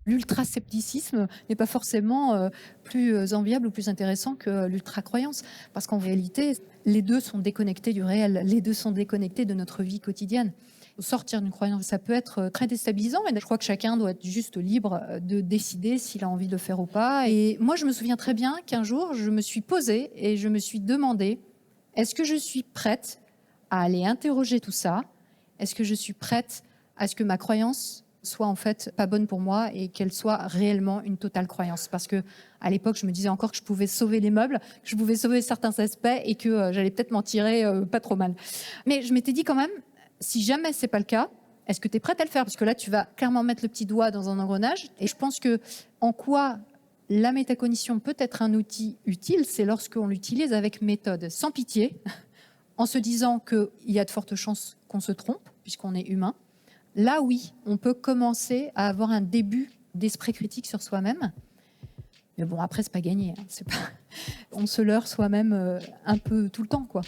L'ultra-scepticisme n'est pas forcément plus enviable ou plus intéressant que l'ultra-croyance. Parce qu'en réalité, les deux sont déconnectés du réel, les deux sont déconnectés de notre vie quotidienne. Sortir d'une croyance, ça peut être très déstabilisant, mais je crois que chacun doit être juste libre de décider s'il a envie de le faire ou pas. Et moi, je me souviens très bien qu'un jour, je me suis posée et je me suis demandé, est-ce que je suis prête à aller interroger tout ça? Est-ce que je suis prête à ce que ma croyance soit en fait pas bonne pour moi et qu'elle soit réellement une totale croyance? Parce que à l'époque, je me disais encore que je pouvais sauver les meubles, que je pouvais sauver certains aspects et que j'allais peut-être m'en tirer pas trop mal. Mais je m'étais dit quand même, si jamais c'est pas le cas, est-ce que tu es prête à le faire? Parce que là, tu vas clairement mettre le petit doigt dans un engrenage. Et je pense que en quoi la métacognition peut être un outil utile, c'est lorsqu'on l'utilise avec méthode, sans pitié, en se disant qu'il y a de fortes chances qu'on se trompe, puisqu'on est humain. Là, oui, on peut commencer à avoir un début d'esprit critique sur soi-même. Mais bon, après, c'est pas gagné. Hein. C'est pas... On se leurre soi-même un peu tout le temps, quoi.